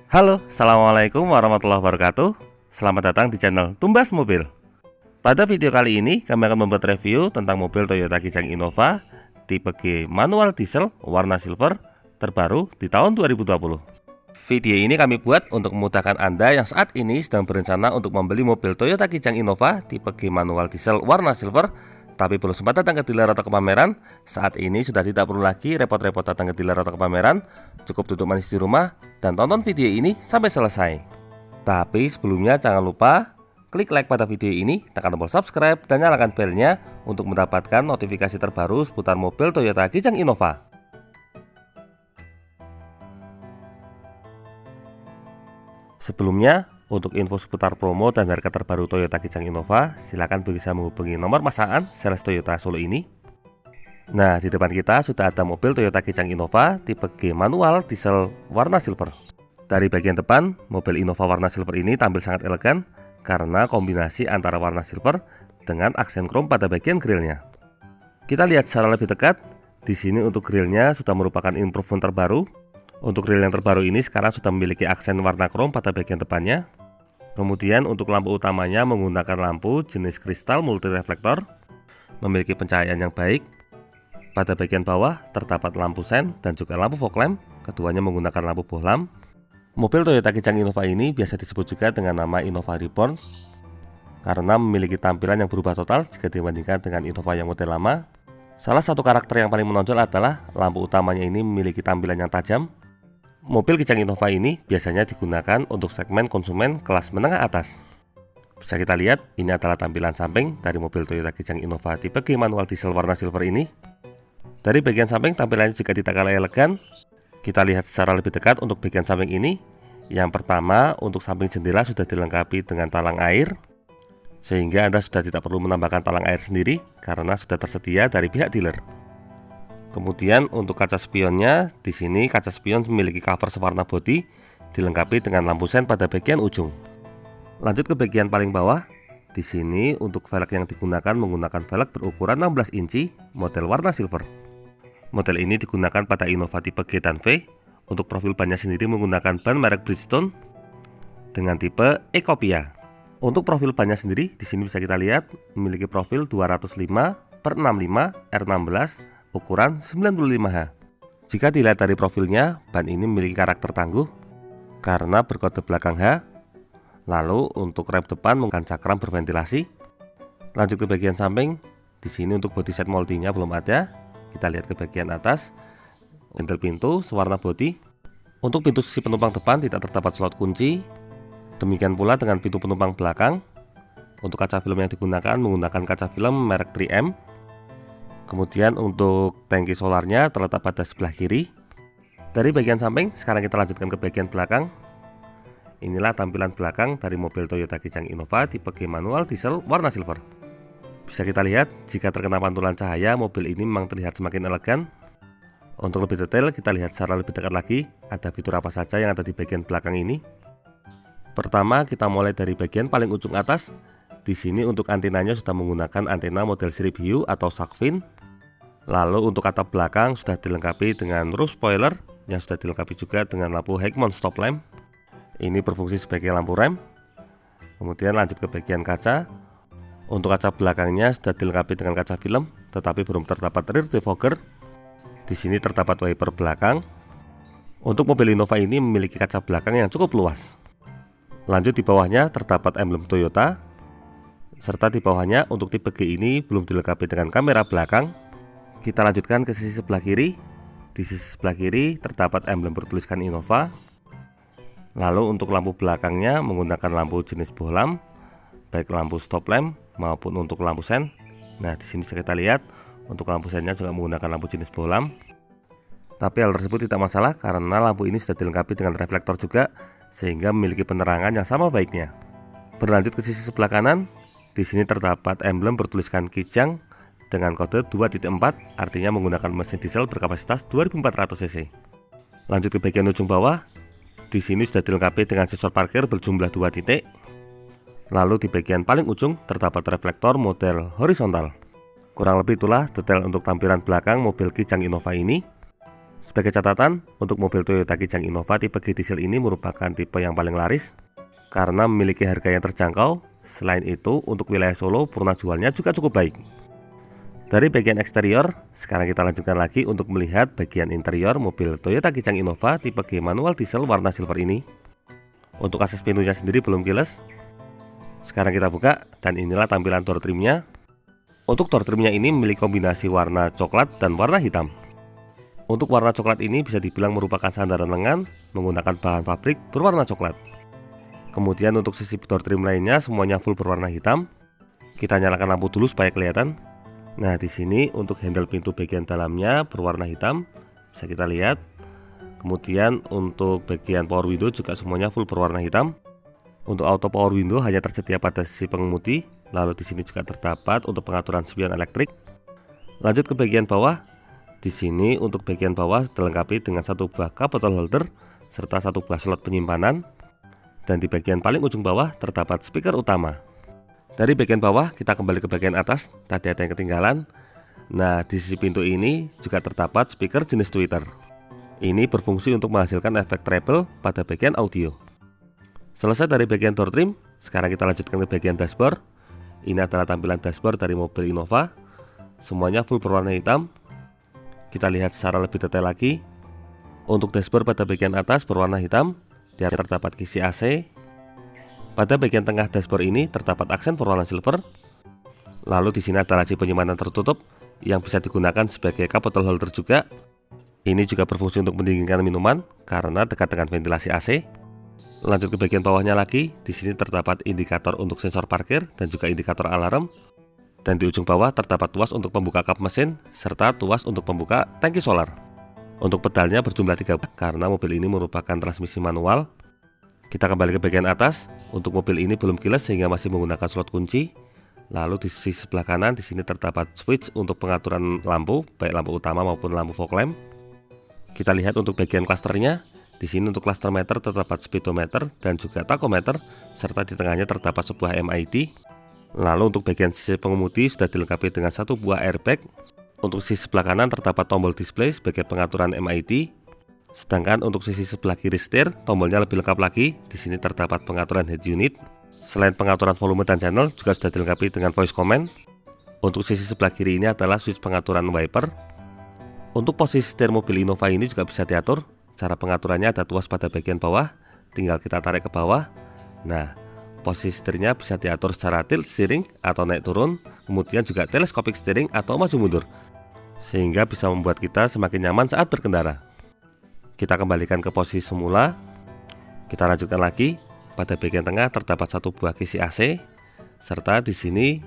Halo, Assalamualaikum warahmatullahi wabarakatuh. Selamat datang di channel Tumbas Mobil. Pada video kali ini kami akan membuat review tentang mobil Toyota Kijang Innova tipe G manual diesel warna silver terbaru di tahun 2020. Video ini kami buat untuk memudahkan Anda yang saat ini sedang berencana untuk membeli mobil Toyota Kijang Innova tipe G manual diesel warna silver, tapi belum sempat datang ke dealer atau ke pameran. Saat ini sudah tidak perlu lagi repot-repot datang ke dealer atau ke pameran. Cukup duduk manis di rumah dan tonton video ini sampai selesai. Tapi sebelumnya jangan lupa klik like pada video ini, tekan tombol subscribe dan nyalakan belnya untuk mendapatkan notifikasi terbaru seputar mobil Toyota Kijang Innova. Sebelumnya, untuk info seputar promo dan harga terbaru Toyota Kijang Innova, silakan bisa menghubungi nomor masaan sales Toyota Solo ini. Nah, di depan kita sudah ada mobil Toyota Kijang Innova tipe G manual diesel warna silver. Dari bagian depan, mobil Innova warna silver ini tampil sangat elegan karena kombinasi antara warna silver dengan aksen krom pada bagian grillnya. Kita lihat secara lebih dekat. Di sini untuk grillnya sudah merupakan improvement terbaru. Untuk grill yang terbaru ini sekarang sudah memiliki aksen warna krom pada bagian depannya. Kemudian untuk lampu utamanya menggunakan lampu jenis kristal multi reflektor, memiliki pencahayaan yang baik. Pada bagian bawah terdapat lampu sen dan juga lampu fog lamp, keduanya menggunakan lampu bohlam. Mobil Toyota Kijang Innova ini biasa disebut juga dengan nama Innova Reborn karena memiliki tampilan yang berubah total jika dibandingkan dengan Innova yang model lama. Salah satu karakter yang paling menonjol adalah lampu utamanya ini memiliki tampilan yang tajam. Mobil Kijang Innova ini biasanya digunakan untuk segmen konsumen kelas menengah atas. Bisa kita lihat, ini adalah tampilan samping dari mobil Toyota Kijang Innova tipe G manual diesel warna silver ini. Dari bagian samping tampilannya juga tidak kalah elegan. Kita lihat secara lebih dekat untuk bagian samping ini. Yang pertama, untuk samping jendela sudah dilengkapi dengan talang air, sehingga Anda sudah tidak perlu menambahkan talang air sendiri karena sudah tersedia dari pihak dealer. Kemudian untuk kaca spionnya, di sini kaca spion memiliki cover sewarna bodi, dilengkapi dengan lampu sen pada bagian ujung. Lanjut ke bagian paling bawah. Di sini untuk velg yang digunakan menggunakan velg berukuran 16 inci model warna silver. Model ini digunakan pada Innova tipe G dan V. Untuk profil bannya sendiri menggunakan ban merek Bridgestone dengan tipe Ecopia. Untuk profil bannya sendiri di sini bisa kita lihat memiliki profil 205/65 R16 ukuran 95H. Jika dilihat dari profilnya, ban ini memiliki karakter tangguh karena berkode belakang H. Lalu untuk rem depan menggunakan cakram berventilasi. Lanjut ke bagian samping, di sini untuk body set moldinya belum ada. Kita lihat ke bagian atas, handle pintu sewarna bodi. Untuk pintu sisi penumpang depan tidak terdapat slot kunci. Demikian pula dengan pintu penumpang belakang. Untuk kaca film yang digunakan menggunakan kaca film merek 3M. Kemudian untuk tangki solarnya terletak pada sebelah kiri. Dari bagian samping, sekarang kita lanjutkan ke bagian belakang. Inilah tampilan belakang dari mobil Toyota Kijang Innova tipe G manual diesel warna silver. Bisa kita lihat, jika terkena pantulan cahaya, mobil ini memang terlihat semakin elegan. Untuk lebih detail, kita lihat secara lebih dekat lagi, ada fitur apa saja yang ada di bagian belakang ini. Pertama, kita mulai dari bagian paling ujung atas. Di sini untuk antenanya sudah menggunakan antena model sirip hiu atau shark fin. Lalu untuk atap belakang sudah dilengkapi dengan roof spoiler yang sudah dilengkapi juga dengan lampu Heckmont stop lamp. Ini berfungsi sebagai lampu rem. Kemudian lanjut ke bagian kaca. Untuk kaca belakangnya sudah dilengkapi dengan kaca film, tetapi belum terdapat rear defogger. Di sini terdapat wiper belakang. Untuk mobil Innova ini memiliki kaca belakang yang cukup luas. Lanjut di bawahnya terdapat emblem Toyota. Serta di bawahnya untuk tipe G ini belum dilengkapi dengan kamera belakang. Kita lanjutkan ke sisi sebelah kiri. Di sisi sebelah kiri terdapat emblem bertuliskan Innova. Lalu untuk lampu belakangnya menggunakan lampu jenis bohlam, baik lampu stop lamp maupun untuk lampu sen. Nah, di sini bisa kita lihat untuk lampu sennya juga menggunakan lampu jenis bohlam. Tapi hal tersebut tidak masalah karena lampu ini sudah dilengkapi dengan reflektor juga, sehingga memiliki penerangan yang sama baiknya. Berlanjut ke sisi sebelah kanan, di sini terdapat emblem bertuliskan Kijang dengan kode 2.4, artinya menggunakan mesin diesel berkapasitas 2400 cc. Lanjut ke bagian ujung bawah, di sini sudah dilengkapi dengan sensor parkir berjumlah 2 titik. Lalu di bagian paling ujung terdapat reflektor model horizontal. Kurang lebih itulah detail untuk tampilan belakang mobil Kijang Innova ini. Sebagai catatan, untuk mobil Toyota Kijang Innova tipe G diesel ini merupakan tipe yang paling laris karena memiliki harga yang terjangkau. Selain itu, untuk wilayah Solo, purna jualnya juga cukup baik. Dari bagian eksterior, sekarang kita lanjutkan lagi untuk melihat bagian interior mobil Toyota Kijang Innova tipe G manual diesel warna silver ini. Untuk akses pintunya sendiri belum keyless. Sekarang kita buka, dan inilah tampilan door trimnya. Untuk door trimnya ini memiliki kombinasi warna coklat dan warna hitam. Untuk warna coklat ini bisa dibilang merupakan sandaran lengan menggunakan bahan pabrik berwarna coklat. Kemudian untuk sisi door trim lainnya semuanya full berwarna hitam. Kita nyalakan lampu dulu supaya kelihatan. Nah, di sini untuk handle pintu bagian dalamnya berwarna hitam, bisa kita lihat. Kemudian untuk bagian power window juga semuanya full berwarna hitam. Untuk auto power window hanya tersedia pada sisi pengemudi. Lalu di sini juga terdapat untuk pengaturan spion elektrik. Lanjut ke bagian bawah. Di sini untuk bagian bawah dilengkapi dengan satu buah cup bottle holder serta satu buah slot penyimpanan. Dan di bagian paling ujung bawah terdapat speaker utama. Dari bagian bawah kita kembali ke bagian atas. Tadi ada yang ketinggalan. Nah, di sisi pintu ini juga terdapat speaker jenis tweeter. Ini berfungsi untuk menghasilkan efek treble pada bagian audio. Selesai dari bagian door trim, sekarang kita lanjutkan ke bagian dashboard. Ini adalah tampilan dashboard dari mobil Innova. Semuanya full berwarna hitam. Kita lihat secara lebih detail lagi. Untuk dashboard pada bagian atas berwarna hitam. Di atas terdapat kisi AC. Pada bagian tengah dashboard ini terdapat aksen berwarna silver. Lalu di sini ada laci penyimpanan tertutup yang bisa digunakan sebagai cup bottle holder juga. Ini juga berfungsi untuk mendinginkan minuman karena dekat dengan ventilasi AC. Lanjut ke bagian bawahnya lagi, di sini terdapat indikator untuk sensor parkir dan juga indikator alarm. Dan di ujung bawah terdapat tuas untuk pembuka kap mesin serta tuas untuk pembuka tangki solar. Untuk pedalnya berjumlah 3 karena mobil ini merupakan transmisi manual. Kita kembali ke bagian atas. Untuk mobil ini belum keyless sehingga masih menggunakan slot kunci. Lalu di sisi sebelah kanan di sini terdapat switch untuk pengaturan lampu, baik lampu utama maupun lampu fog lamp. Kita lihat untuk bagian klasternya. Di sini untuk cluster meter terdapat speedometer dan juga tachometer, serta di tengahnya terdapat sebuah MID. Lalu untuk bagian sisi pengemudi sudah dilengkapi dengan satu buah airbag. Untuk sisi sebelah kanan terdapat tombol display sebagai pengaturan MID. Sedangkan untuk sisi sebelah kiri setir, tombolnya lebih lengkap lagi. Di sini terdapat pengaturan head unit. Selain pengaturan volume dan channel, juga sudah dilengkapi dengan voice command. Untuk sisi sebelah kiri ini adalah switch pengaturan wiper. Untuk posisi setir mobil Innova ini juga bisa diatur. Cara pengaturannya ada tuas pada bagian bawah, tinggal kita tarik ke bawah. Nah, posisi setirnya bisa diatur secara tilt steering atau naik turun, kemudian juga telescopic steering atau maju mundur, sehingga bisa membuat kita semakin nyaman saat berkendara. Kita kembalikan ke posisi semula. Kita lanjutkan lagi. Pada bagian tengah terdapat satu buah kisi AC, serta di sini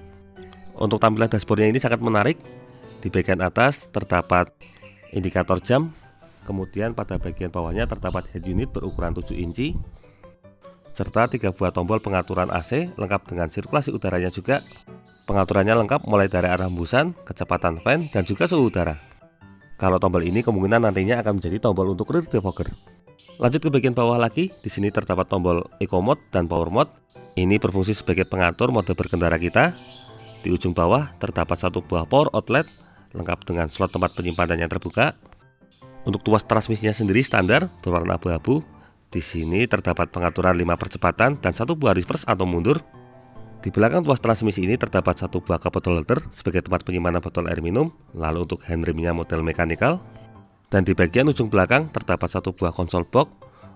untuk tampilan dashboardnya ini sangat menarik. Di bagian atas terdapat indikator jam. Kemudian pada bagian bawahnya terdapat head unit berukuran 7 inci serta 3 buah tombol pengaturan AC lengkap dengan sirkulasi udaranya juga. Pengaturannya lengkap mulai dari arah hembusan, kecepatan fan, dan juga suhu udara. Kalau tombol ini kemungkinan nantinya akan menjadi tombol untuk rear defogger. Lanjut ke bagian bawah lagi, di sini terdapat tombol Eco Mode dan Power Mode. Ini berfungsi sebagai pengatur mode berkendara kita. Di ujung bawah terdapat satu buah power outlet lengkap dengan slot tempat penyimpanan yang terbuka. Untuk tuas transmisinya sendiri standar berwarna abu-abu. Di sini terdapat pengaturan 5 percepatan dan satu buah reverse atau mundur. Di belakang tuas transmisi ini terdapat satu buah cup bottle holder sebagai tempat penyimpanan botol air minum. Lalu untuk handremnya model mechanical. Dan di bagian ujung belakang terdapat satu buah konsol box.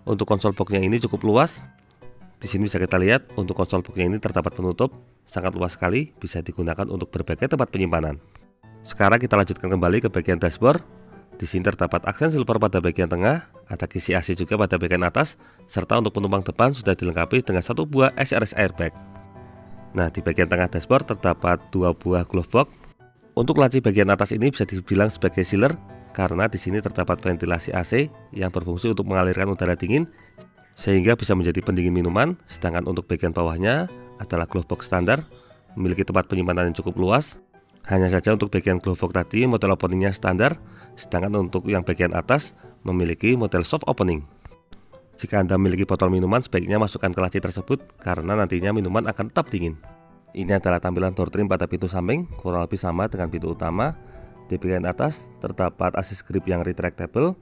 Untuk konsol boxnya ini cukup luas. Di sini bisa kita lihat untuk konsol boxnya ini terdapat penutup sangat luas sekali, bisa digunakan untuk berbagai tempat penyimpanan. Sekarang kita lanjutkan kembali ke bagian dashboard. Di sini terdapat aksen silver pada bagian tengah, ada kisi AC juga pada bagian atas, serta untuk penumpang depan sudah dilengkapi dengan satu buah SRS airbag. Nah, di bagian tengah dashboard terdapat 2 buah glove box. Untuk laci bagian atas ini bisa dibilang sebagai sealer karena di sini terdapat ventilasi AC yang berfungsi untuk mengalirkan udara dingin sehingga bisa menjadi pendingin minuman. Sedangkan untuk bagian bawahnya adalah glove box standar, memiliki tempat penyimpanan yang cukup luas. Hanya saja untuk bagian glove box tadi model openingnya standar, sedangkan untuk yang bagian atas memiliki model soft opening. Jika Anda memiliki botol minuman, sebaiknya masukkan ke laci tersebut karena nantinya minuman akan tetap dingin. Ini adalah tampilan door trim pada pintu samping, kurang lebih sama dengan pintu utama. Di bagian atas terdapat assist grip yang retractable.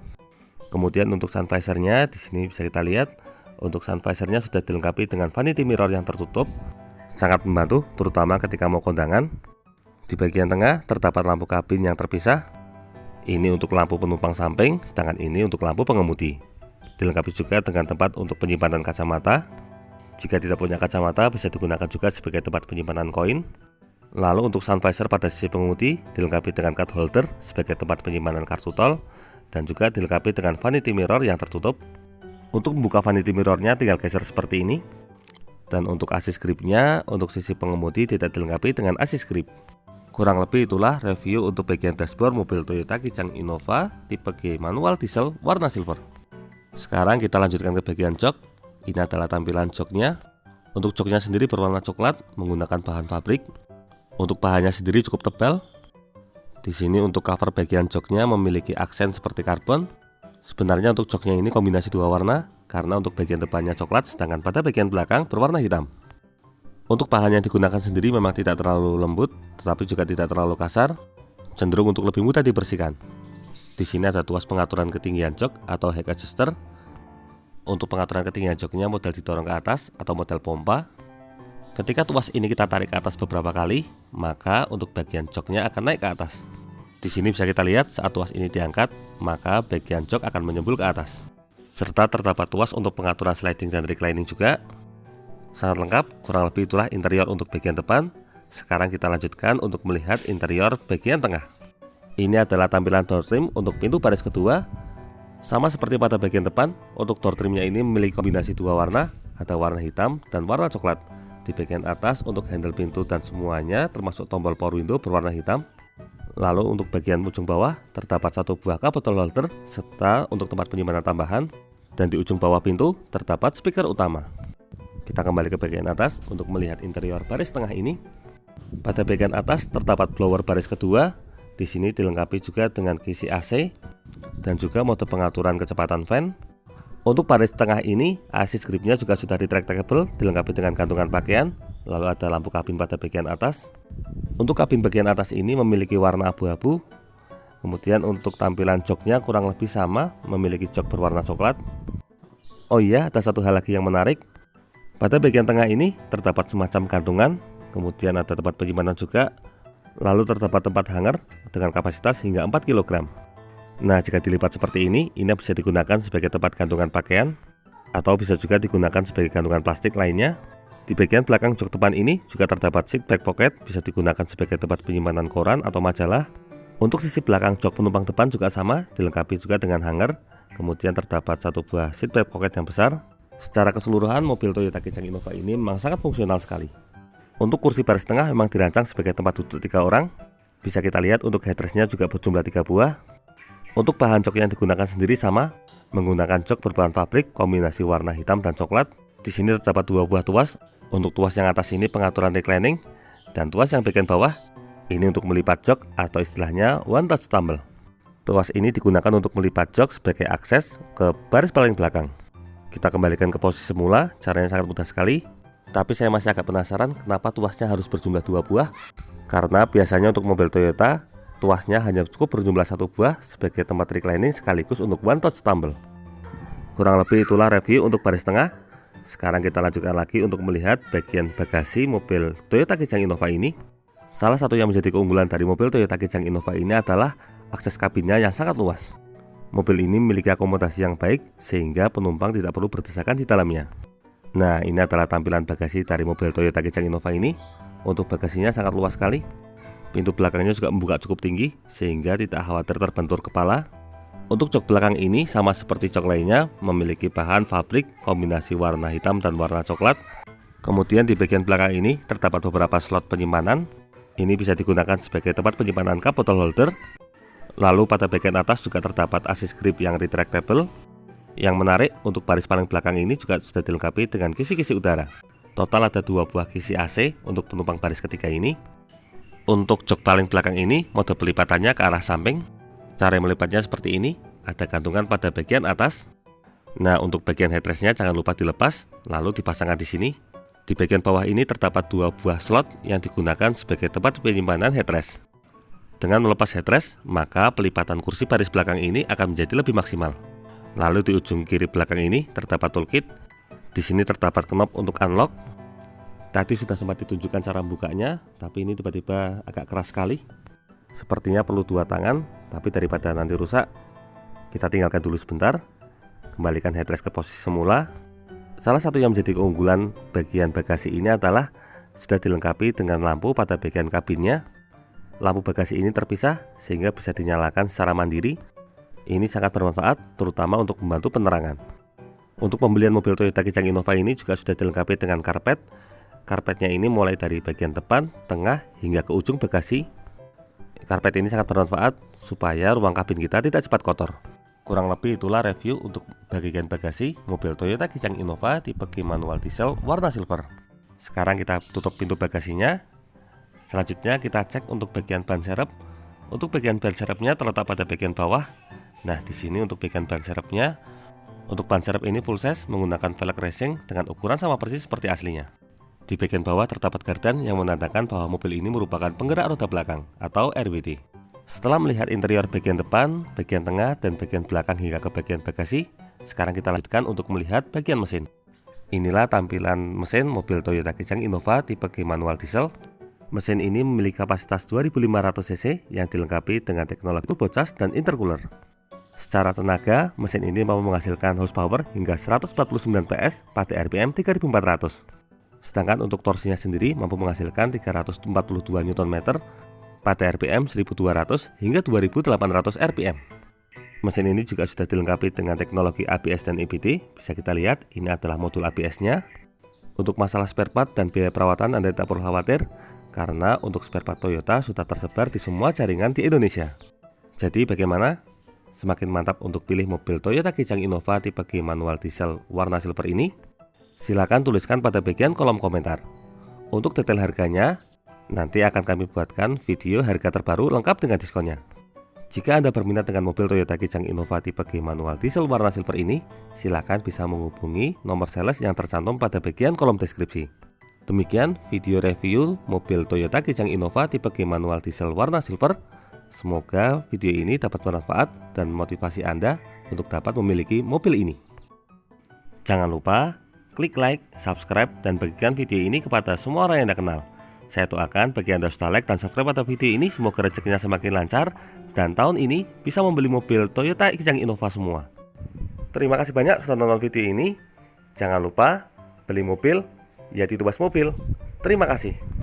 Kemudian untuk sun visornya di sini bisa kita lihat, untuk sun visornya sudah dilengkapi dengan vanity mirror yang tertutup, sangat membantu terutama ketika mau kondangan. Di bagian tengah terdapat lampu kabin yang terpisah. Ini untuk lampu penumpang samping, sedangkan ini untuk lampu pengemudi. Dilengkapi juga dengan tempat untuk penyimpanan kacamata. Jika tidak punya kacamata bisa digunakan juga sebagai tempat penyimpanan koin. Lalu untuk sun visor pada sisi pengemudi dilengkapi dengan card holder sebagai tempat penyimpanan kartu tol, dan juga dilengkapi dengan vanity mirror yang tertutup. Untuk membuka vanity mirrornya tinggal geser seperti ini. Dan untuk assist gripnya, untuk sisi pengemudi tidak dilengkapi dengan assist grip. Kurang lebih itulah review untuk bagian dashboard mobil Toyota Kijang Innova tipe G manual diesel warna silver. Sekarang kita lanjutkan ke bagian jok. Ini adalah tampilan joknya. Untuk joknya sendiri berwarna coklat menggunakan bahan pabrik. Untuk bahannya sendiri cukup tebal. Di sini untuk cover bagian joknya memiliki aksen seperti karbon. Sebenarnya untuk joknya ini kombinasi dua warna, karena untuk bagian depannya coklat sedangkan pada bagian belakang berwarna hitam. Untuk bahan yang digunakan sendiri memang tidak terlalu lembut, tetapi juga tidak terlalu kasar, cenderung untuk lebih mudah dibersihkan. Di sini ada tuas pengaturan ketinggian jok atau height adjuster. Untuk pengaturan ketinggian joknya model didorong ke atas atau model pompa. Ketika tuas ini kita tarik ke atas beberapa kali, maka untuk bagian joknya akan naik ke atas. Di sini bisa kita lihat saat tuas ini diangkat, maka bagian jok akan menyembul ke atas. Serta terdapat tuas untuk pengaturan sliding dan reclining juga. Sangat lengkap, kurang lebih itulah interior untuk bagian depan. Sekarang kita lanjutkan untuk melihat interior bagian tengah. Ini adalah tampilan door trim untuk pintu baris kedua. Sama seperti pada bagian depan, untuk door trimnya ini memiliki kombinasi dua warna, ada warna hitam dan warna coklat. Di bagian atas untuk handle pintu dan semuanya termasuk tombol power window berwarna hitam. Lalu untuk bagian ujung bawah terdapat satu buah cup bottle holder serta untuk tempat penyimpanan tambahan. Dan di ujung bawah pintu terdapat speaker utama. Kita kembali ke bagian atas untuk melihat interior baris tengah ini. Pada bagian atas terdapat blower baris kedua. Di sini dilengkapi juga dengan kisi AC dan juga mode pengaturan kecepatan fan. Untuk baris tengah ini, assist gripnya juga sudah retractable, dilengkapi dengan gantungan pakaian. Lalu ada lampu kabin pada bagian atas. Untuk kabin bagian atas ini memiliki warna abu-abu. Kemudian untuk tampilan joknya kurang lebih sama, memiliki jok berwarna coklat. Oh iya, ada satu hal lagi yang menarik. Pada bagian tengah ini terdapat semacam gantungan, kemudian ada tempat penyimpanan juga. Lalu terdapat tempat hanger dengan kapasitas hingga 4 kg. Nah, jika dilipat seperti ini bisa digunakan sebagai tempat gantungan pakaian atau bisa juga digunakan sebagai gantungan plastik lainnya. Di bagian belakang jok depan ini juga terdapat seat back pocket, bisa digunakan sebagai tempat penyimpanan koran atau majalah. Untuk sisi belakang jok penumpang depan juga sama, dilengkapi juga dengan hanger. Kemudian terdapat satu buah seat back pocket yang besar. Secara keseluruhan mobil Toyota Kijang Innova ini memang sangat fungsional sekali. Untuk kursi baris tengah memang dirancang sebagai tempat duduk 3 orang. Bisa kita lihat untuk headrestnya juga berjumlah 3 buah. Untuk bahan jok yang digunakan sendiri sama, menggunakan jok berbahan pabrik kombinasi warna hitam dan coklat. Di sini terdapat 2 buah tuas. Untuk tuas yang atas ini pengaturan reclining, dan tuas yang bagian bawah ini untuk melipat jok atau istilahnya one touch tumble. Tuas ini digunakan untuk melipat jok sebagai akses ke baris paling belakang. Kita kembalikan ke posisi semula, caranya sangat mudah sekali. Tapi saya masih agak penasaran kenapa tuasnya harus berjumlah 2 buah. Karena biasanya untuk mobil Toyota tuasnya hanya cukup berjumlah 1 buah sebagai tempat reclining sekaligus untuk one touch tumble. Kurang lebih itulah review untuk baris tengah. Sekarang kita lanjutkan lagi untuk melihat bagian bagasi mobil Toyota Kijang Innova ini. Salah satu yang menjadi keunggulan dari mobil Toyota Kijang Innova ini adalah akses kabinnya yang sangat luas. Mobil ini memiliki akomodasi yang baik sehingga penumpang tidak perlu berdesakan di dalamnya. Nah, ini adalah tampilan bagasi dari mobil Toyota Kijang Innova ini. Untuk bagasinya sangat luas sekali. Pintu belakangnya juga membuka cukup tinggi sehingga tidak khawatir terbentur kepala. Untuk jok belakang ini sama seperti jok lainnya memiliki bahan pabrik kombinasi warna hitam dan warna coklat. Kemudian di bagian belakang ini terdapat beberapa slot penyimpanan. Ini bisa digunakan sebagai tempat penyimpanan cup bottle holder. Lalu pada bagian atas juga terdapat assist grip yang retractable. Yang menarik untuk baris paling belakang ini juga sudah dilengkapi dengan kisi-kisi udara. Total ada 2 buah kisi AC untuk penumpang baris ketiga ini. Untuk jok paling belakang ini mode pelipatannya ke arah samping. Cara melipatnya seperti ini, ada gantungan pada bagian atas. Nah, untuk bagian headrestnya jangan lupa dilepas, lalu dipasangkan di sini. Di bagian bawah ini terdapat 2 buah slot yang digunakan sebagai tempat penyimpanan headrest. Dengan melepas headrest, maka pelipatan kursi baris belakang ini akan menjadi lebih maksimal. Lalu di ujung kiri belakang ini terdapat toolkit. Di sini terdapat knob untuk unlock. Tadi sudah sempat ditunjukkan cara membukanya, tapi ini tiba-tiba agak keras sekali. Sepertinya perlu 2 tangan, tapi daripada nanti rusak, kita tinggalkan dulu sebentar. Kembalikan headrest ke posisi semula. Salah satu yang menjadi keunggulan bagian bagasi ini adalah sudah dilengkapi dengan lampu pada bagian kabinnya. Lampu bagasi ini terpisah sehingga bisa dinyalakan secara mandiri. Ini sangat bermanfaat terutama untuk membantu penerangan. Untuk pembelian mobil Toyota Kijang Innova ini juga sudah dilengkapi dengan karpet. Karpetnya ini mulai dari bagian depan, tengah hingga ke ujung bagasi. Karpet ini sangat bermanfaat supaya ruang kabin kita tidak cepat kotor. Kurang lebih itulah review untuk bagian bagasi mobil Toyota Kijang Innova tipe G manual diesel warna silver. Sekarang kita tutup pintu bagasinya. Selanjutnya kita cek untuk bagian ban serep. Untuk bagian ban serepnya terletak pada bagian bawah. Nah, di sini untuk bagian ban serepnya, untuk ban serep ini full size menggunakan velg racing dengan ukuran sama persis seperti aslinya. Di bagian bawah terdapat gardan yang menandakan bahwa mobil ini merupakan penggerak roda belakang atau RWD. Setelah melihat interior bagian depan, bagian tengah, dan bagian belakang hingga ke bagian bagasi, sekarang kita lanjutkan untuk melihat bagian mesin. Inilah tampilan mesin mobil Toyota Kijang Innova tipe G manual diesel. Mesin ini memiliki kapasitas 2500 cc yang dilengkapi dengan teknologi turbo charge dan intercooler. Secara tenaga, mesin ini mampu menghasilkan horsepower hingga 149 PS pada RPM 3400. Sedangkan untuk torsinya sendiri mampu menghasilkan 342 Nm pada RPM 1200 hingga 2800 RPM. Mesin ini juga sudah dilengkapi dengan teknologi ABS dan EBD. Bisa kita lihat, ini adalah modul ABS-nya. Untuk masalah spare part dan biaya perawatan Anda tidak perlu khawatir, karena untuk spare part Toyota sudah tersebar di semua jaringan di Indonesia. Jadi bagaimana? Semakin mantap untuk pilih mobil Toyota Kijang Innova tipe G manual diesel warna silver ini? Silakan tuliskan pada bagian kolom komentar. Untuk detail harganya, nanti akan kami buatkan video harga terbaru lengkap dengan diskonnya. Jika Anda berminat dengan mobil Toyota Kijang Innova tipe G manual diesel warna silver ini, silakan bisa menghubungi nomor sales yang tercantum pada bagian kolom deskripsi. Demikian video review mobil Toyota Kijang Innova tipe G manual diesel warna silver. Semoga video ini dapat bermanfaat dan motivasi Anda untuk dapat memiliki mobil ini. Jangan lupa klik like, subscribe, dan bagikan video ini kepada semua orang yang Anda kenal. Saya doakan bagi Anda sudah like dan subscribe pada video ini, semoga rezekinya semakin lancar dan tahun ini bisa membeli mobil Toyota Kijang Innova semua. Terima kasih banyak sudah nonton video ini. Jangan lupa beli mobil, ya ditubas mobil. Terima kasih.